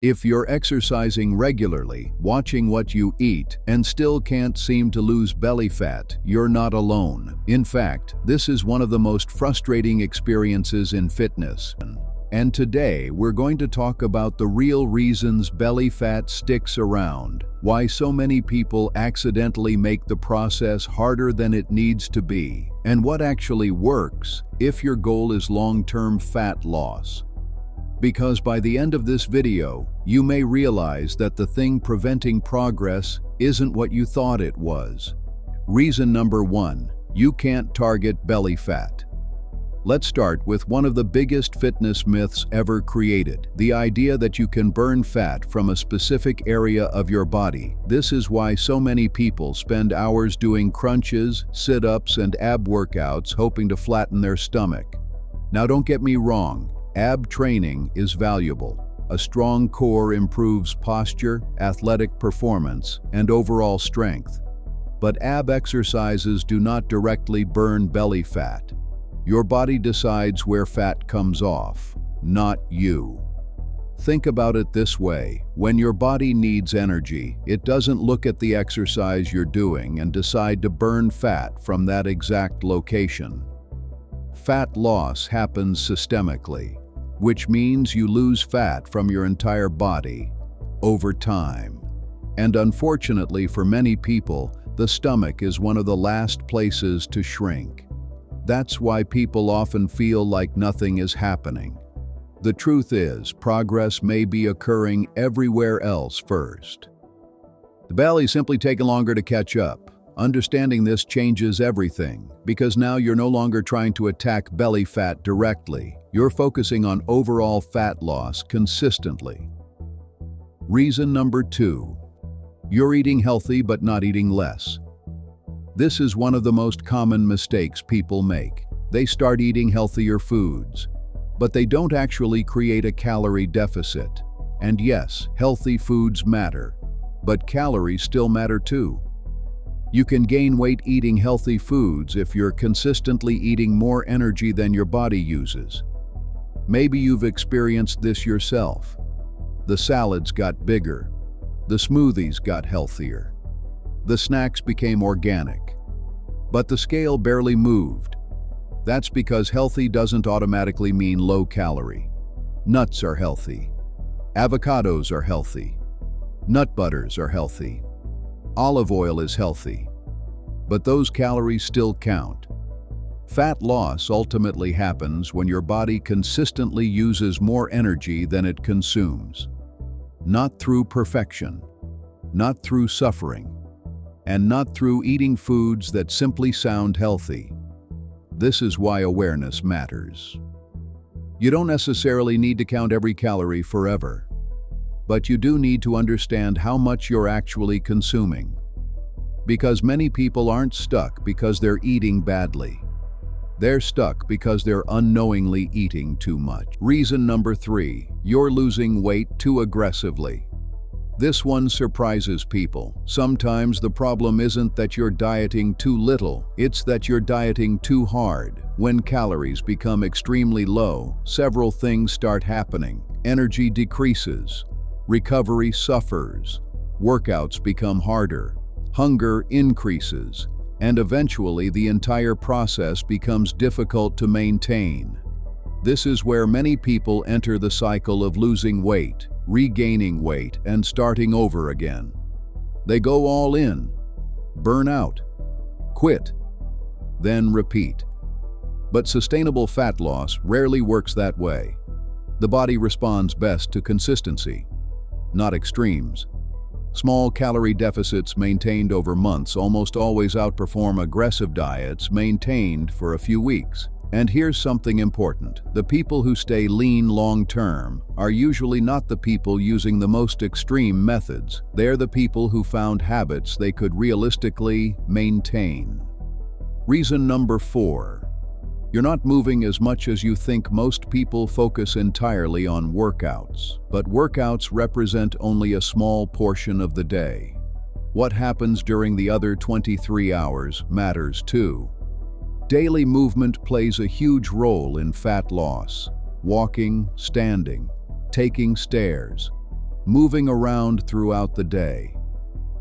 If you're exercising regularly, watching what you eat, and still can't seem to lose belly fat, you're not alone. In fact, this is one of the most frustrating experiences in fitness. And today, we're going to talk about the real reasons belly fat sticks around, why so many people accidentally make the process harder than it needs to be, and what actually works if your goal is long-term fat loss. Because by the end of this video, you may realize that the thing preventing progress isn't what you thought it was. Reason number 1, you can't target belly fat. Let's start with one of the biggest fitness myths ever created, the idea that you can burn fat from a specific area of your body. This is why so many people spend hours doing crunches, sit-ups, and ab workouts hoping to flatten their stomach. Now don't get me wrong, ab training is valuable. A strong core improves posture, athletic performance, and overall strength. But ab exercises do not directly burn belly fat. Your body decides where fat comes off, not you. Think about it this way: when your body needs energy, it doesn't look at the exercise you're doing and decide to burn fat from that exact location. Fat loss happens systemically, which means you lose fat from your entire body over time. And unfortunately for many people, the stomach is one of the last places to shrink. That's why people often feel like nothing is happening. The truth is, progress may be occurring everywhere else first. The belly's simply taking longer to catch up. Understanding this changes everything, because now you're no longer trying to attack belly fat directly. You're focusing on overall fat loss consistently. Reason number 2, you're eating healthy but not eating less. This is one of the most common mistakes people make. They start eating healthier foods, but they don't actually create a calorie deficit. And yes, healthy foods matter, but calories still matter too. You can gain weight eating healthy foods if you're consistently eating more energy than your body uses. Maybe you've experienced this yourself. The salads got bigger. The smoothies got healthier. The snacks became organic. But the scale barely moved. That's because healthy doesn't automatically mean low calorie. Nuts are healthy. Avocados are healthy. Nut butters are healthy. Olive oil is healthy. But those calories still count. Fat loss ultimately happens when your body consistently uses more energy than it consumes. Not through perfection, not through suffering, and not through eating foods that simply sound healthy. This is why awareness matters. You don't necessarily need to count every calorie forever, but you do need to understand how much you're actually consuming. Because many people aren't stuck because they're eating badly. They're stuck because they're unknowingly eating too much. Reason number 3, you're losing weight too aggressively. This one surprises people. Sometimes the problem isn't that you're dieting too little, it's that you're dieting too hard. When calories become extremely low, several things start happening. Energy decreases, recovery suffers, workouts become harder, hunger increases, and eventually the entire process becomes difficult to maintain. This is where many people enter the cycle of losing weight, regaining weight, and starting over again. They go all in, burn out, quit, then repeat. But sustainable fat loss rarely works that way. The body responds best to consistency, not extremes. Small calorie deficits maintained over months almost always outperform aggressive diets maintained for a few weeks. And here's something important. The people who stay lean long-term are usually not the people using the most extreme methods. They're the people who found habits they could realistically maintain. Reason number 4, you're not moving as much as you think. Most people focus entirely on workouts, but workouts represent only a small portion of the day. What happens during the other 23 hours matters too. Daily movement plays a huge role in fat loss. Walking, standing, taking stairs. moving around throughout the day.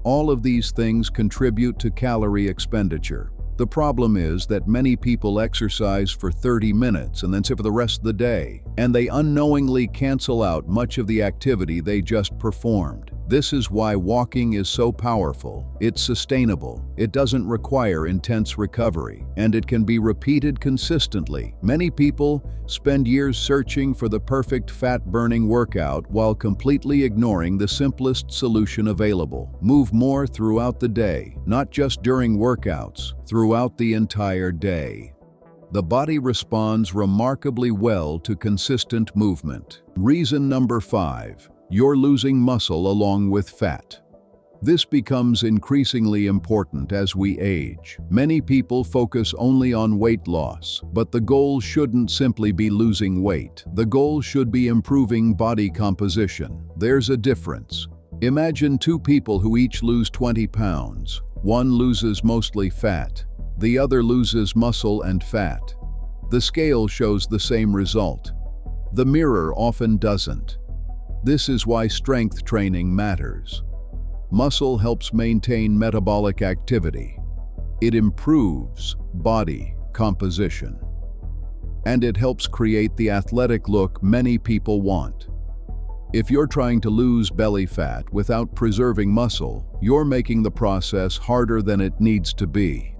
All of these things contribute to calorie expenditure. The problem is that many people exercise for 30 minutes and then sit for the rest of the day, and they unknowingly cancel out much of the activity they just performed. This is why walking is so powerful. It's sustainable, it doesn't require intense recovery, and it can be repeated consistently. Many people spend years searching for the perfect fat-burning workout while completely ignoring the simplest solution available. Move more throughout the day, not just during workouts, throughout the entire day. The body responds remarkably well to consistent movement. Reason number 5. You're losing muscle along with fat. This becomes increasingly important as we age. Many people focus only on weight loss, but the goal shouldn't simply be losing weight. The goal should be improving body composition. There's a difference. Imagine two people who each lose 20 pounds. One loses mostly fat, the other loses muscle and fat. The scale shows the same result. The mirror often doesn't. This is why strength training matters. Muscle helps maintain metabolic activity. It improves body composition. And it helps create the athletic look many people want. If you're trying to lose belly fat without preserving muscle, you're making the process harder than it needs to be.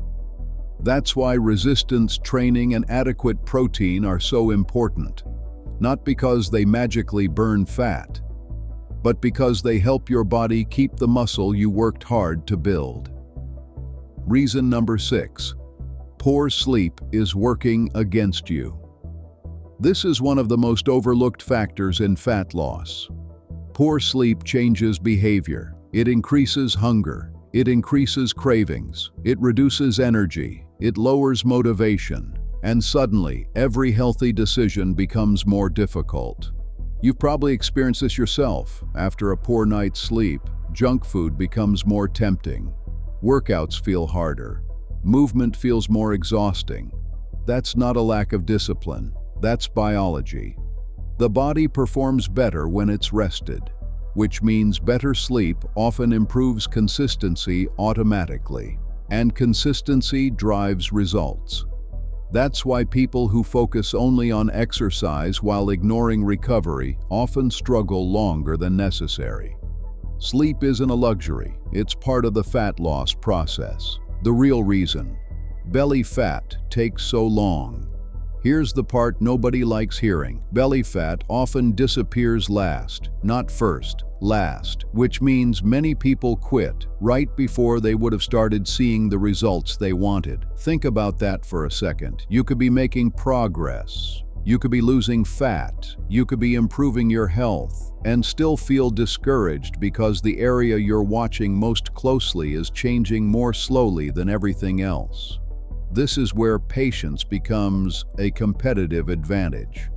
That's why resistance training and adequate protein are so important. Not because they magically burn fat, but because they help your body keep the muscle you worked hard to build. Reason number 6. Poor sleep is working against you. This is one of the most overlooked factors in fat loss. Poor sleep changes behavior. It increases hunger. It increases cravings. It reduces energy. It lowers motivation. And suddenly, every healthy decision becomes more difficult. You've probably experienced this yourself. After a poor night's sleep, junk food becomes more tempting. Workouts feel harder. Movement feels more exhausting. That's not a lack of discipline. That's biology. The body performs better when it's rested, which means better sleep often improves consistency automatically. And consistency drives results. That's why people who focus only on exercise while ignoring recovery often struggle longer than necessary. Sleep isn't a luxury, it's part of the fat loss process. The real reason belly fat takes so long. Here's the part nobody likes hearing. Belly fat often disappears last, not first, last, which means many people quit right before they would have started seeing the results they wanted. Think about that for a second. You could be making progress. You could be losing fat. You could be improving your health and still feel discouraged because the area you're watching most closely is changing more slowly than everything else. This is where patience becomes a competitive advantage.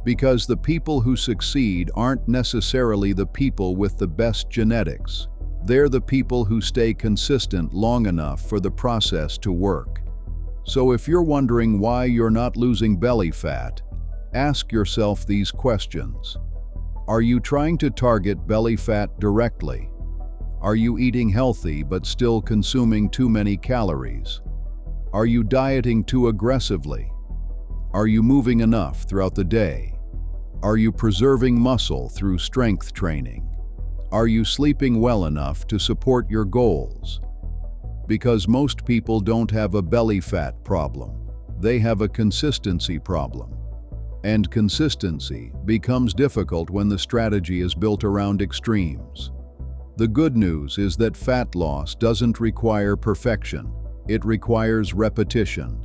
Because the people who succeed aren't necessarily the people with the best genetics. They're the people who stay consistent long enough for the process to work. So if you're wondering why you're not losing belly fat, ask yourself these questions. Are you trying to target belly fat directly? Are you eating healthy but still consuming too many calories? Are you dieting too aggressively? Are you moving enough throughout the day? Are you preserving muscle through strength training? Are you sleeping well enough to support your goals? Because most people don't have a belly fat problem. They have a consistency problem. And consistency becomes difficult when the strategy is built around extremes. The good news is that fat loss doesn't require perfection. It requires repetition.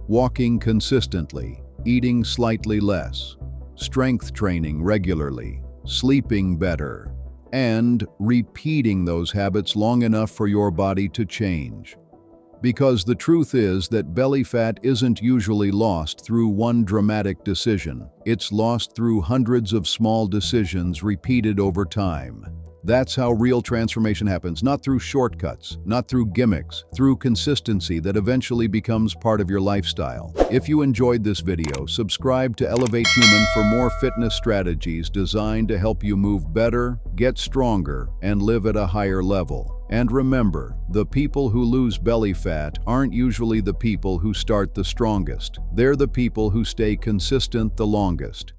Walking consistently, eating slightly less, strength training regularly, sleeping better, and repeating those habits long enough for your body to change. Because the truth is that belly fat isn't usually lost through one dramatic decision. It's lost through hundreds of small decisions repeated over time. That's how real transformation happens, not through shortcuts, not through gimmicks, through consistency that eventually becomes part of your lifestyle. If you enjoyed this video, subscribe to Elevate Human for more fitness strategies designed to help you move better, get stronger, and live at a higher level. And remember, the people who lose belly fat aren't usually the people who start the strongest. They're the people who stay consistent the longest.